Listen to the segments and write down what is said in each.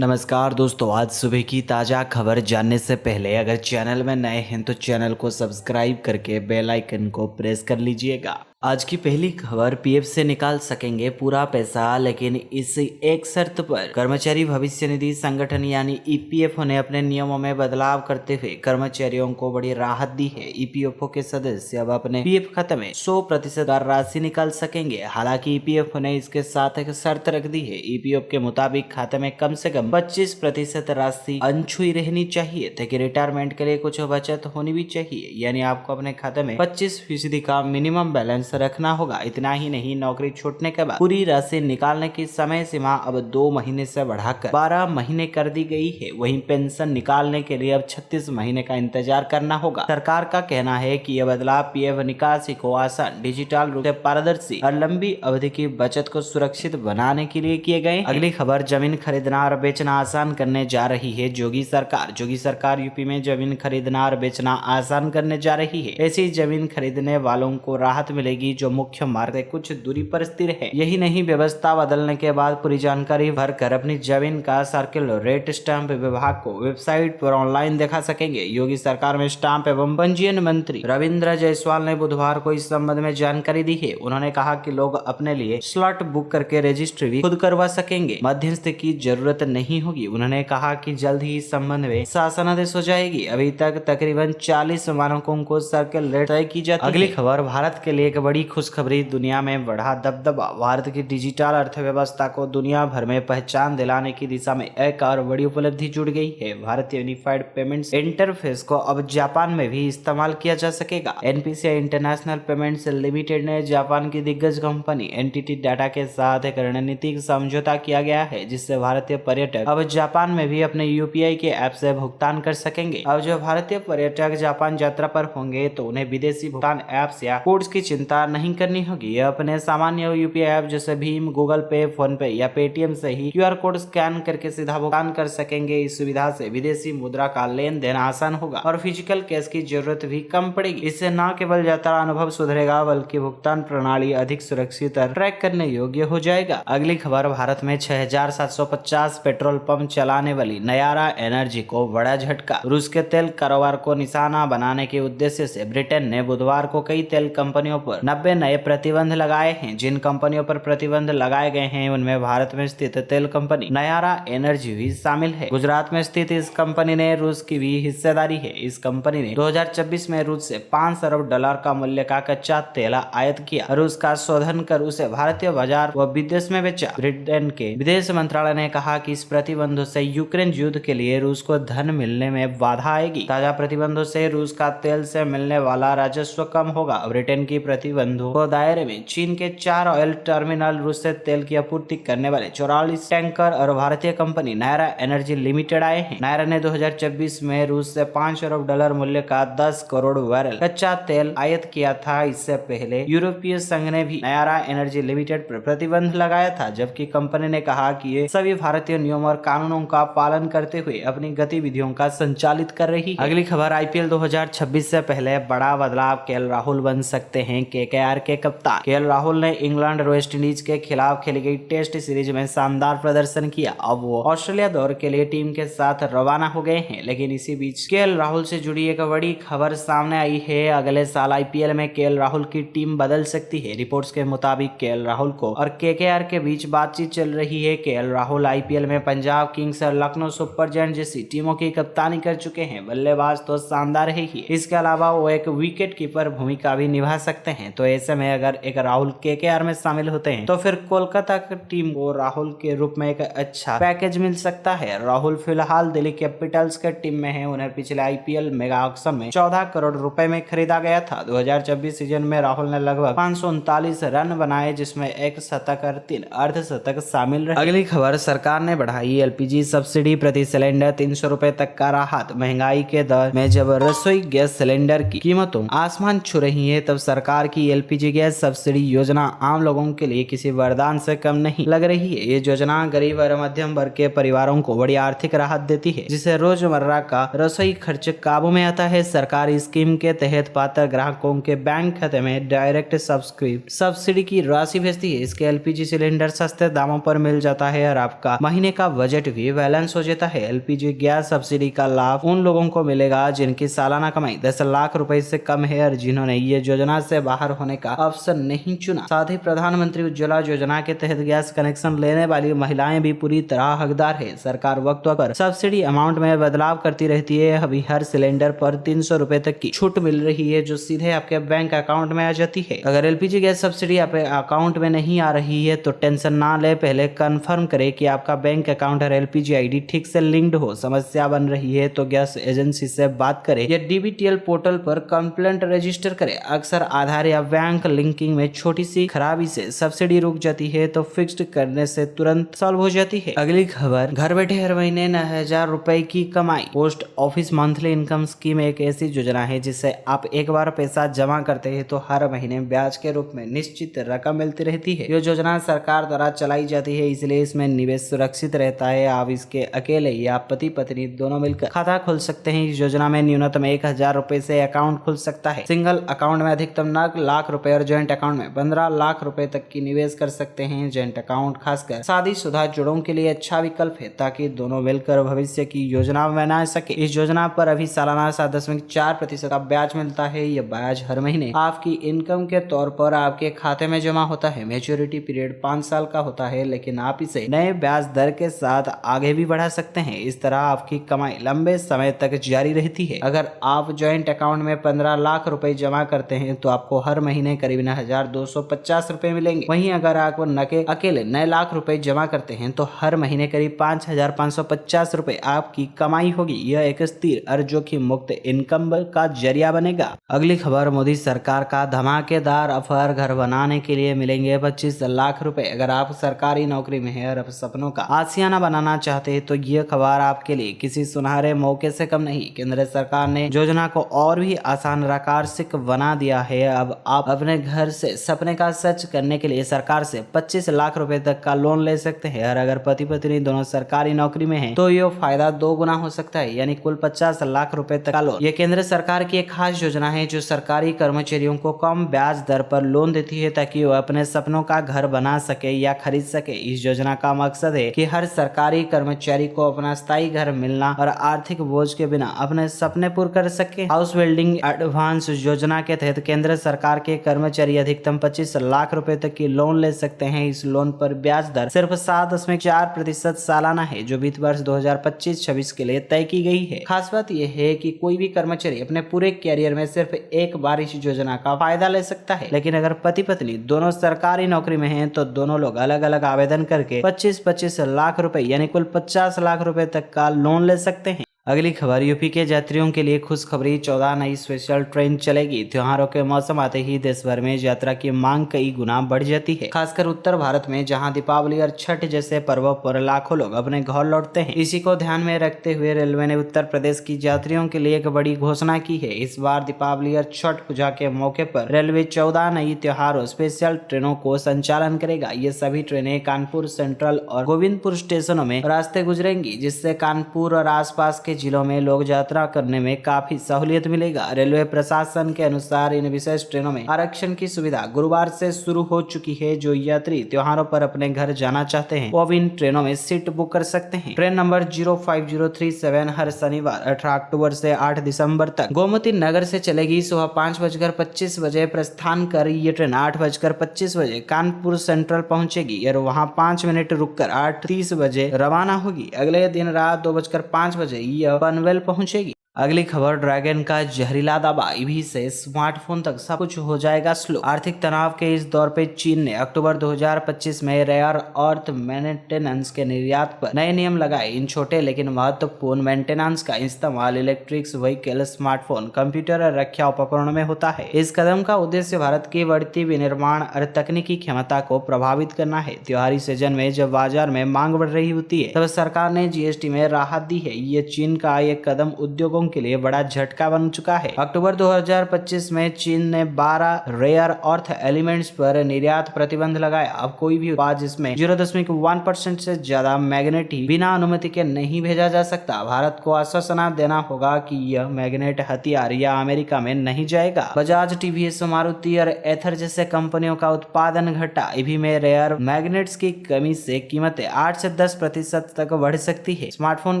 नमस्कार दोस्तों, आज सुबह की ताज़ा खबर जानने से पहले अगर चैनल में नए हैं तो चैनल को सब्सक्राइब करके बेल आइकन को प्रेस कर लीजिएगा। आज की पहली खबर, पीएफ से निकाल सकेंगे पूरा पैसा, लेकिन इस एक शर्त पर। कर्मचारी भविष्य निधि संगठन यानी ईपीएफओ ने अपने नियमों में बदलाव करते हुए कर्मचारियों को बड़ी राहत दी है। ईपीएफओ के सदस्य अब अपने पीएफ खाते में 100% राशि निकाल सकेंगे। हालांकि ईपीएफओ ने इसके साथ एक शर्त रख दी है। ईपीएफओ के मुताबिक खाते में कम से कम 25% राशि अनछुई रहनी चाहिए, ताकि रिटायरमेंट के लिए कुछ बचत होनी भी चाहिए। यानी आपको अपने खाते में 25% का मिनिमम बैलेंस रखना होगा। इतना ही नहीं, नौकरी छूटने के बाद पूरी राशि निकालने की समय सीमा अब 2 महीने से बढ़ाकर 12 महीने कर दी गई है। वहीं पेंशन निकालने के लिए अब 36 महीने का इंतजार करना होगा। सरकार का कहना है कि यह बदलाव पीएफ निकासी को आसान, डिजिटल रूप से पारदर्शी और लंबी अवधि की बचत को सुरक्षित बनाने के लिए किए गए। अगली खबर, जमीन खरीदना और बेचना आसान करने जा रही है योगी सरकार यूपी में जमीन खरीदना और बेचना आसान करने जा रही है। ऐसी जमीन खरीदने वालों को राहत मिलेगी जो मुख्य मार्ग से कुछ दूरी पर स्थिर है। यही नहीं, व्यवस्था बदलने के बाद पूरी जानकारी भरकर अपनी जमीन का सर्किल रेट स्टाम्प विभाग को वेबसाइट पर ऑनलाइन दिखा सकेंगे। योगी सरकार में स्टाम्प एवं पंजीयन मंत्री रविंद्र जायसवाल ने बुधवार को इस संबंध में जानकारी दी है। उन्होंने कहा कि लोग अपने लिए स्लॉट बुक करके रजिस्ट्री भी खुद करवा सकेंगे, मध्यस्थ की जरूरत नहीं होगी। उन्होंने कहा कि जल्द ही इस संबंध में शासनादेश हो जाएगी। अभी तक तकरीबन 40 मानकों को सर्किल रेट तय की जाती है। अगली खबर, भारत के लिए एक बड़ी खुशखबरी, दुनिया में बढ़ा दबदबा। भारत की डिजिटल अर्थव्यवस्था को दुनिया भर में पहचान दिलाने की दिशा में एक और बड़ी उपलब्धि जुड़ गई है। भारतीय यूनिफाइड पेमेंट्स इंटरफेस को अब जापान में भी इस्तेमाल किया जा सकेगा। एनपीसीआई इंटरनेशनल पेमेंट्स लिमिटेड ने जापान की दिग्गज कंपनी एनटीटी डाटा के साथ एक रणनीतिक समझौता किया गया है, जिससे भारतीय पर्यटक अब जापान में भी अपने यूपीआई के ऐप से भुगतान कर सकेंगे। अब जो भारतीय पर्यटक जापान यात्रा पर होंगे तो उन्हें विदेशी भुगतान ऐप्स या कोड्स की चिंता नहीं करनी होगी। यह अपने सामान्य यूपीआई ऐप जैसे भीम, गूगल पे, फोन पे या पेटीएम से ही क्यूआर कोड स्कैन करके सीधा भुगतान कर सकेंगे। इस सुविधा से विदेशी मुद्रा का लेन देन आसान होगा और फिजिकल कैश की जरूरत भी कम पड़ेगी। इससे न केवल यात्रा अनुभव सुधरेगा, बल्कि भुगतान प्रणाली अधिक सुरक्षित और ट्रैक करने योग्य हो जाएगा। अगली खबर, भारत में 6750 पेट्रोल पंप चलाने वाली नयारा एनर्जी को बड़ा झटका। रूस के तेल कारोबार को निशाना बनाने के उद्देश्य से ब्रिटेन ने बुधवार को कई तेल कंपनियों पर 90 नए प्रतिबंध लगाए हैं। जिन कंपनियों पर प्रतिबंध लगाए गए हैं उनमें भारत में स्थित तेल कंपनी नयारा एनर्जी भी शामिल है। गुजरात में स्थित इस कंपनी ने रूस की भी हिस्सेदारी है। इस कंपनी ने 2026 में रूस से $5 अरब का मूल्य का कच्चा तेल आयात किया और उसका शोधन कर उसे भारतीय बाजार व विदेश में बेचा। ब्रिटेन के विदेश मंत्रालय ने कहा कि इस प्रतिबंधों से यूक्रेन युद्ध के लिए रूस को धन मिलने में बाधा आएगी। ताजा प्रतिबंधों से रूस का तेल से मिलने वाला राजस्व कम होगा। ब्रिटेन की प्रतिबंधों को दायरे में चीन के 4 ऑयल टर्मिनल, रूस से तेल की आपूर्ति करने वाले 44 टैंकर और भारतीय कंपनी नायरा एनर्जी लिमिटेड आए हैं। नायरा ने 2024 में रूस से $5 अरब मूल्य का 10 करोड़ बैरल कच्चा तेल आयात किया था। इससे पहले यूरोपीय संघ ने भी नायरा एनर्जी लिमिटेड पर प्रतिबंध लगाया था, जबकि कंपनी ने कहा कि ये सभी भारतीय नियमों और कानूनों का पालन करते हुए अपनी गतिविधियों का संचालित कर रही है। अगली खबर, आईपीएल 2026 से पहले बड़ा बदलाव, केएल राहुल बन सकते हैं केकेआर के कप्तान। केएल राहुल ने इंग्लैंड और वेस्ट इंडीज के खिलाफ खेली गई टेस्ट सीरीज में शानदार प्रदर्शन किया। अब वो ऑस्ट्रेलिया दौरे के लिए टीम के साथ रवाना हो गए हैं। लेकिन इसी बीच केएल राहुल से जुड़ी एक बड़ी खबर सामने आई है। अगले साल आईपीएल में केएल राहुल की टीम बदल सकती है। रिपोर्ट्स के मुताबिक केएल राहुल को और केकेआर के बीच बातचीत चल रही है। केएल राहुल आईपीएल में पंजाब किंग्स और लखनऊ सुपर जायंट्स जैसी टीमों की कप्तानी कर चुके हैं। बल्लेबाज तो शानदार है ही, इसके अलावा वो एक विकेट कीपर भूमिका भी निभा सकते हैं। तो ऐसे में अगर एक राहुल केकेआर में शामिल होते हैं तो फिर कोलकाता की टीम को राहुल के रूप में एक अच्छा पैकेज मिल सकता है। राहुल फिलहाल दिल्ली कैपिटल्स के टीम में है। उन्हें पिछले आईपीएल मेगा ऑक्शन में 14 करोड़ रुपए में खरीदा गया था। 2024 सीजन में राहुल ने लगभग 539 रन बनाए, जिसमें 1 शतक और 3 अर्धशतक शामिल रहे। अगली खबर, सरकार ने बढ़ाई एलपीजी सब्सिडी, प्रति सिलेंडर 300 रुपए तक का राहत। महंगाई के दौर में जब रसोई गैस सिलेंडर की कीमतों आसमान छू रही है, तब सरकार की कि एलपीजी गैस सब्सिडी योजना आम लोगों के लिए किसी वरदान से कम नहीं लग रही है। ये योजना गरीब और मध्यम वर्ग के परिवारों को बड़ी आर्थिक राहत देती है, जिससे रोजमर्रा का रसोई खर्च काबू में आता है। सरकार इस स्कीम के तहत पात्र ग्राहकों के बैंक खाते में डायरेक्ट सब्सिडी की राशि भेजती है। इसके एलपीजी सिलेंडर सस्ते दामों पर मिल जाता है और आपका महीने का बजट भी बैलेंस हो जाता है। एलपीजी गैस सब्सिडी का लाभ उन लोगों को मिलेगा जिनकी सालाना कमाई 10 लाख रुपए से कम है और जिन्होंने ये योजना से बाहर होने का ऑप्शन नहीं चुना। साथ ही प्रधानमंत्री उज्ज्वला योजना के तहत गैस कनेक्शन लेने वाली महिलाएं भी पूरी तरह हकदार है। सरकार वक्त पर सब्सिडी अमाउंट में बदलाव करती रहती है। अभी हर सिलेंडर पर 300 रुपए तक की छूट मिल रही है, जो सीधे आपके बैंक अकाउंट में आ जाती है। अगर एलपीजी गैस सब्सिडी आपके अकाउंट में नहीं आ रही है तो टेंशन ना ले, पहले कंफर्म करें कि आपका बैंक अकाउंट और एलपीजी आईडी ठीक से लिंक्ड हो। समस्या बन रही है तो गैस एजेंसी से बात करें या डीबीटीएल पोर्टल पर कंप्लेंट रजिस्टर करें। अक्सर आधार या बैंक लिंकिंग में छोटी सी खराबी से सब्सिडी रुक जाती है, तो फिक्स्ड करने से तुरंत सॉल्व हो जाती है। अगली खबर, घर बैठे हर महीने 9,000 रुपए की कमाई। Post office monthly income scheme एक ऐसी योजना है जिससे आप एक बार पैसा जमा करते हैं तो हर महीने ब्याज के रूप में निश्चित रकम मिलती रहती है। ये योजना सरकार द्वारा चलाई जाती है, इसलिए इसमें निवेश सुरक्षित रहता है। आप इसके अकेले या पति पत्नी दोनों मिलकर खाता खोल सकते हैं। इस योजना में न्यूनतम 1,000 रुपए से अकाउंट खुल सकता है। सिंगल अकाउंट में अधिकतम 9 लाख रुपए और ज्वाइंट अकाउंट में 15 लाख रुपए तक की निवेश कर सकते हैं। ज्वाइंट अकाउंट खासकर शादीशुदा जोड़ों के लिए अच्छा विकल्प है, ताकि दोनों मिलकर भविष्य की योजना बना सके। इस योजना पर अभी सालाना 7.4% का ब्याज मिलता है। यह ब्याज हर महीने आपकी इनकम के तौर पर आपके खाते में जमा होता है। मैच्योरिटी पीरियड 5 साल का होता है, लेकिन आप इसे नए ब्याज दर के साथ आगे भी बढ़ा सकते हैं। इस तरह आपकी कमाई लंबे समय तक जारी रहती है। अगर आप ज्वाइंट अकाउंट में 15 लाख रुपए जमा करते हैं तो आपको हर महीने करीब 1,250 रुपए मिलेंगे। वहीं अगर आप अकेले 9 लाख रुपए जमा करते हैं तो हर महीने करीब 5,550 रुपए आपकी कमाई होगी। यह एक स्थिर और जोखिम मुक्त इनकम का जरिया बनेगा। अगली खबर, मोदी सरकार का धमाकेदार ऑफर, घर बनाने के लिए मिलेंगे 25 लाख रुपए। अगर आप सरकारी नौकरी में हैं और अब सपनों का आशियाना बनाना चाहते हैं तो यह खबर आपके लिए किसी सुनहरे मौके से कम नहीं। केंद्र सरकार ने योजना को और भी आसान और आकर्षक बना दिया है। अब आप अपने घर से सपने का सच करने के लिए सरकार से 25 लाख रुपए तक का लोन ले सकते हैं। और अगर पति पत्नी दोनों सरकारी नौकरी में हैं तो ये फायदा 2 गुना हो सकता है, यानी कुल 50 लाख रुपए तक का लोन। ये केंद्र सरकार की एक खास योजना है जो सरकारी कर्मचारियों को कम ब्याज दर पर लोन देती है, ताकि वो अपने सपनों का घर बना सके या खरीद सके। इस योजना का मकसद है कि हर सरकारी कर्मचारी को अपना स्थायी घर मिलना और आर्थिक बोझ के बिना अपने सपने पूरे कर सके। हाउस बिल्डिंग एडवांस योजना के तहत केंद्र सरकार के कर्मचारी अधिकतम 25 लाख रुपए तक की लोन ले सकते हैं। इस लोन पर ब्याज दर सिर्फ 7.4% सालाना है, जो वित्त वर्ष 2025-26 के लिए तय की गई है। खास बात यह है कि कोई भी कर्मचारी अपने पूरे कैरियर में सिर्फ एक बार इस योजना का फायदा ले सकता है, लेकिन अगर पति पत्नी दोनों सरकारी नौकरी में हैं तो दोनों लोग अलग अलग आवेदन करके 25-25 लाख रुपए यानी कुल 50 लाख रुपए तक का लोन ले सकते हैं। अगली खबर, यूपी के यात्रियों के लिए खुशखबरी, 14 नई स्पेशल ट्रेन चलेगी। त्योहारों के मौसम आते ही देश भर में यात्रा की मांग कई गुना बढ़ जाती है, खासकर उत्तर भारत में, जहां दीपावली और छठ जैसे पर्वों पर लाखों लोग अपने घर लौटते हैं। इसी को ध्यान में रखते हुए रेलवे ने उत्तर प्रदेश की यात्रियों के लिए एक बड़ी घोषणा की है। इस बार दीपावली और छठ पूजा के मौके पर रेलवे 14 नई त्योहारों स्पेशल ट्रेनों को संचालन करेगा। ये सभी ट्रेनें कानपुर सेंट्रल और गोविंदपुर स्टेशनों में रास्ते गुजरेंगी, जिससे कानपुर और आसपास के जिलों में लोग यात्रा करने में काफी सहूलियत मिलेगा। रेलवे प्रशासन के अनुसार इन विशेष ट्रेनों में आरक्षण की सुविधा गुरुवार से शुरू हो चुकी है। जो यात्री त्योहारों पर अपने घर जाना चाहते हैं वो अब इन ट्रेनों में सीट बुक कर सकते हैं। ट्रेन नंबर 05037 हर शनिवार 18 अक्टूबर से 8 दिसंबर तक गोमती नगर से चलेगी। सुबह 5:25 बजे प्रस्थान कर ये ट्रेन 8:25 बजे कानपुर सेंट्रल पहुंचेगी और वहां 5 मिनट रुककर 8:30 बजे रवाना होगी। अगले दिन रात 2:05 बजे यह पनवेल पहुंचेगी। अगली खबर, ड्रैगन का जहरीला दवा, ईवी से स्मार्टफोन तक सब कुछ हो जाएगा स्लो। आर्थिक तनाव के इस दौर पे चीन ने अक्टूबर 2025 में रेयर अर्थ मेंटेनेंस के निर्यात पर नए नियम लगाए। इन छोटे लेकिन महत्वपूर्ण मेंटेनेंस का इस्तेमाल इलेक्ट्रिक व्हीकल, स्मार्टफोन, कंप्यूटर और रक्षा उपकरणों में होता है। इस कदम का उद्देश्य भारत की बढ़ती विनिर्माण और तकनीकी क्षमता को प्रभावित करना है। त्योहारी सीजन में जब बाजार में मांग बढ़ रही होती है तब सरकार ने जीएसटी में राहत दी है। ये चीन का एक कदम उद्योगों के लिए बड़ा झटका बन चुका है। अक्टूबर 2025 में चीन ने 12 रेयर अर्थ एलिमेंट्स पर निर्यात प्रतिबंध लगाया। अब कोई भी उत्पाद जिसमें 0.1% से ज्यादा मैग्नेट बिना अनुमति के नहीं भेजा जा सकता। भारत को आश्वासन देना होगा कि यह मैग्नेट हथियार या अमेरिका में नहीं जाएगा। बजाज, टीवीएस, मारुति और एथर जैसे कंपनियों का उत्पादन घटा। ईवी में रेयर मैग्नेट्स की कमी से कीमतें 8 से 10% तक बढ़ सकती है। स्मार्टफोन,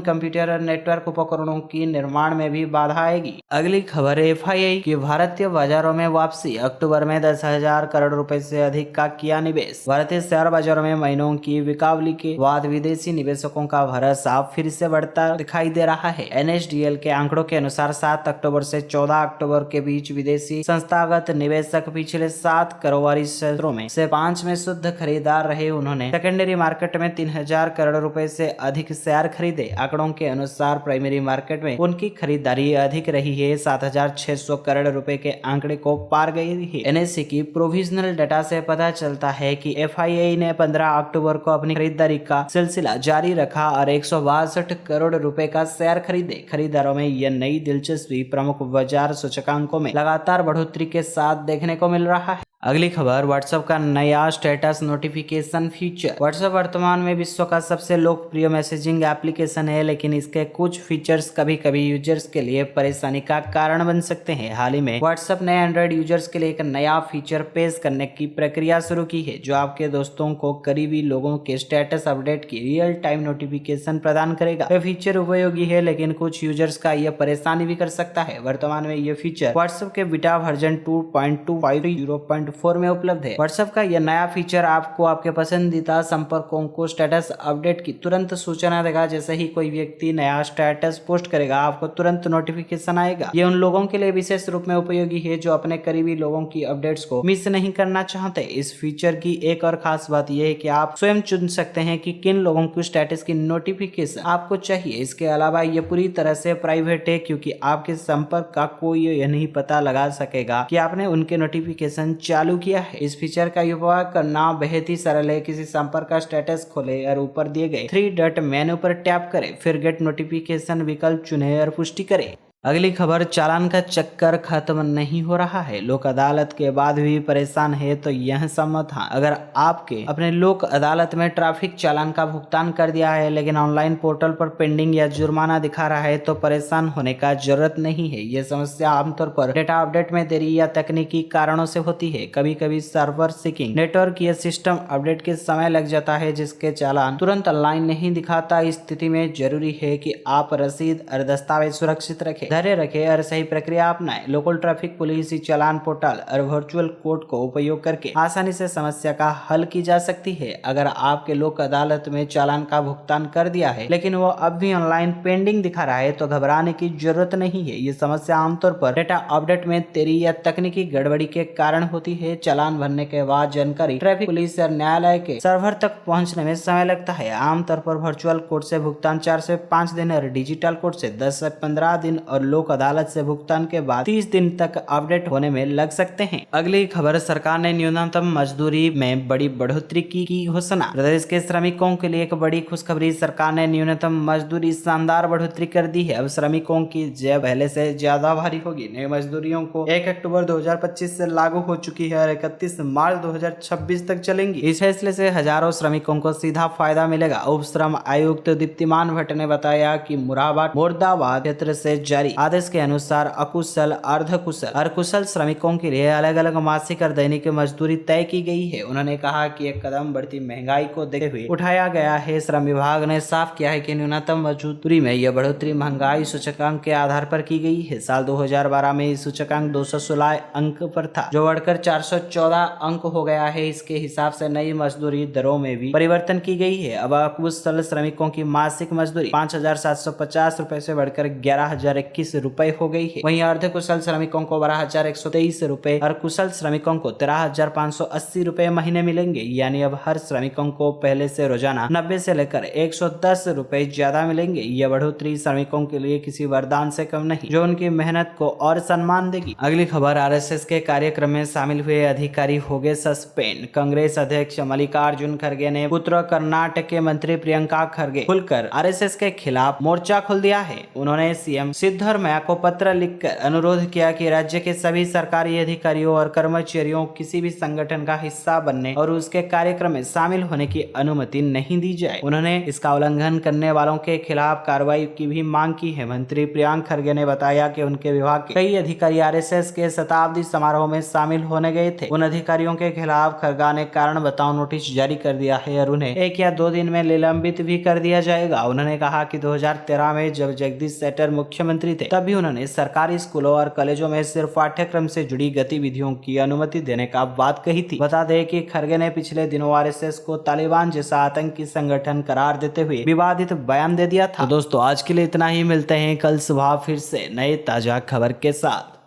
कंप्यूटर और नेटवर्क उपकरणों की निर्माण में भी बाधा आएगी। अगली खबर FII की भारतीय बाजारों में वापसी। अक्टूबर में 10,000 करोड़ रुपए से अधिक का किया निवेश। भारतीय शेयर बाजारों में महीनों की बिकावली के बाद विदेशी निवेशकों का भरोसा फिर से बढ़ता दिखाई दे रहा है। NSDL के आंकड़ों के अनुसार 7 अक्टूबर से 14 अक्टूबर के बीच विदेशी संस्थागत निवेशक पिछले 7 कारोबारी क्षेत्रों में से 5 में शुद्ध खरीदार रहे। उन्होंने सेकेंडरी मार्केट में 3,000 करोड़ रुपए से अधिक शेयर खरीदे। आंकड़ों के अनुसार प्राइमरी मार्केट में उनकी खरीदारी अधिक रही है, 7,600 करोड़ रुपए के आंकड़े को पार गई है। NSE की प्रोविजनल डाटा से पता चलता है कि FII ने 15 अक्टूबर को अपनी खरीदारी का सिलसिला जारी रखा और 162 करोड़ रुपए का शेयर खरीदे। खरीदारों में यह नई दिलचस्पी प्रमुख बाजार सूचकांकों में लगातार बढ़ोतरी के साथ देखने को मिल रहा है। अगली खबर, व्हाट्सएप का नया स्टेटस नोटिफिकेशन फीचर। व्हाट्सएप वर्तमान में विश्व का सबसे लोकप्रिय मैसेजिंग एप्लीकेशन है, लेकिन इसके कुछ फीचर्स कभी कभी यूजर्स के लिए परेशानी का कारण बन सकते हैं। हाल ही में व्हाट्सएप ने एंड्रॉइड यूजर्स के लिए एक नया फीचर पेश करने की प्रक्रिया शुरू की है, जो आपके दोस्तों को करीबी लोगों के स्टेटस अपडेट की रियल टाइम नोटिफिकेशन प्रदान करेगा। यह फीचर उपयोगी है, लेकिन कुछ यूजर्स का यह परेशानी भी कर सकता है। वर्तमान में यह फीचर व्हाट्सएप के बीटा वर्जन 2.2.0.4 में उपलब्ध है। व्हाट्सएप का यह नया फीचर आपको आपके पसंदीदा संपर्कों को स्टेटस अपडेट की तुरंत सूचना देगा। जैसे ही कोई व्यक्ति नया स्टेटस पोस्ट करेगा, आपको तुरंत नोटिफिकेशन आएगा। ये उन लोगों के लिए विशेष रूप में उपयोगी है जो अपने करीबी लोगों की अपडेट्स को मिस नहीं करना चाहते। इस फीचर की एक और खास बात यह है कि आप स्वयं चुन सकते हैं कि किन लोगों की स्टेटस की नोटिफिकेशन आपको चाहिए। इसके अलावा यह पूरी तरह से प्राइवेट है, क्योंकि आपके संपर्क का कोई यह नहीं पता लगा सकेगा कि आपने उनके नोटिफिकेशन चालू किया है। इस फीचर का उपयोग करना बेहद ही सरल है। किसी संपर्क का स्टेटस खोले और ऊपर दिए गए 3 डॉट मेनू पर टैप करें, फिर गेट नोटिफिकेशन विकल्प चुने और पुष्टि करें। अगली खबर, चालान का चक्कर खत्म नहीं हो रहा है। लोक अदालत के बाद भी परेशान है तो यह समाधान। अगर आपके अपने लोक अदालत में ट्रैफिक चालान का भुगतान कर दिया है, लेकिन ऑनलाइन पोर्टल पर पेंडिंग या जुर्माना दिखा रहा है, तो परेशान होने का जरूरत नहीं है। यह समस्या आमतौर पर डेटा अपडेट में देरी या तकनीकी कारणों से होती है। कभी कभी सर्वर सिंकिंग नेटवर्क या सिस्टम अपडेट के समय लग जाता है, जिसके चालान तुरंत ऑनलाइन नहीं दिखाता। इस स्थिति में जरूरी है कि आप रसीद और दस्तावेज सुरक्षित रखें, धैर्य रखें और सही प्रक्रिया अपनाएं। लोकल ट्रैफिक पुलिस चालान पोर्टल और वर्चुअल कोर्ट को उपयोग करके आसानी से समस्या का हल की जा सकती है। अगर आपके लोक अदालत में चालान का भुगतान कर दिया है, लेकिन वो अब भी ऑनलाइन पेंडिंग दिखा रहा है, तो घबराने की जरूरत नहीं है। ये समस्या आमतौर पर डेटा अपडेट में देरी या तकनीकी गड़बड़ी के कारण होती है। चालान भरने के बाद जानकारी ट्रैफिक पुलिस और न्यायालय के सर्वर तक पहुंचने में समय लगता है। आमतौर पर वर्चुअल कोर्ट से भुगतान 4 से 5 दिन और डिजिटल कोर्ट से 10 से 15 दिन और लोक अदालत से भुगतान के बाद 30 दिन तक अपडेट होने में लग सकते हैं। अगली खबर, सरकार ने न्यूनतम मजदूरी में बड़ी बढ़ोतरी की घोषणा। प्रदेश के श्रमिकों के लिए एक बड़ी खुशखबरी, सरकार ने न्यूनतम मजदूरी शानदार बढ़ोतरी कर दी है। अब श्रमिकों की जेब पहले से ज्यादा भारी होगी। नई मजदूरियों को 1 अक्टूबर 2025 से लागू हो चुकी है और 31 मार्च 2026 तक चलेंगी। इस फैसले से हजारों श्रमिकों को सीधा फायदा मिलेगा। उप श्रम आयुक्त दीप्तिमान भट्ट ने बताया कि मुरादाबाद क्षेत्र से जारी आदेश के अनुसार अकुशल, अर्धकुशल और कुशल श्रमिकों के लिए अलग अलग मासिक और दैनिक मजदूरी तय की गई है। उन्होंने कहा कि एक कदम बढ़ती महंगाई को देखते हुए उठाया गया है। श्रम विभाग ने साफ किया है कि न्यूनतम मजदूरी में यह बढ़ोतरी महंगाई सूचकांक के आधार पर की गई है। साल 2012 में इस सूचकांक 216 अंक पर था, जो बढ़कर 414 अंक हो गया है। इसके हिसाब से नई मजदूरी दरों में भी परिवर्तन की गई है। अब अकुशल श्रमिकों की मासिक मजदूरी 5,750 रुपए से बढ़कर 11,021 रुपए हो गई है। वहीं अर्धकुशल श्रमिकों को 12,123 रुपए और कुशल श्रमिकों को 13,580 रुपए महीने मिलेंगे। यानी अब हर श्रमिकों को पहले से रोजाना 90 से लेकर 110 रुपए ज्यादा मिलेंगे। यह बढ़ोतरी श्रमिकों के लिए किसी वरदान से कम नहीं, जो उनकी मेहनत को और सम्मान देगी। अगली खबर, आरएसएस के कार्यक्रम में शामिल हुए अधिकारी हो गए सस्पेंड। कांग्रेस अध्यक्ष मल्लिकार्जुन खड़गे ने पुत्र कर्नाटक के मंत्री प्रियंका खड़गे खुलकर आरएसएस के खिलाफ मोर्चा खोल दिया है। उन्होंने सीएम शर्मा को पत्र लिखकर अनुरोध किया कि राज्य के सभी सरकारी अधिकारियों और कर्मचारियों को किसी भी संगठन का हिस्सा बनने और उसके कार्यक्रम में शामिल होने की अनुमति नहीं दी जाए। उन्होंने इसका उल्लंघन करने वालों के खिलाफ कार्रवाई की भी मांग की है। मंत्री प्रियांक खरगे ने बताया कि उनके विभाग के कई अधिकारी आरएसएस के शताब्दी समारोह में शामिल होने गए थे। उन अधिकारियों के खिलाफ खरगा ने कारण बताओ नोटिस जारी कर दिया है और उन्हें 1 या 2 दिन में निलंबित भी कर दिया जाएगा। उन्होंने कहा कि 2013 में जब जगदीश शेट्टर मुख्यमंत्री थे तभी उन्होंने सरकारी स्कूलों और कॉलेजों में सिर्फ पाठ्यक्रम से जुड़ी गतिविधियों की अनुमति देने का बात कही थी। बता दें कि खरगे ने पिछले दिनों आरएसएस को तालिबान जैसा आतंकी संगठन करार देते हुए विवादित बयान दे दिया था। तो दोस्तों आज के लिए इतना ही, मिलते हैं कल सुबह फिर से नए ताजा खबर के साथ।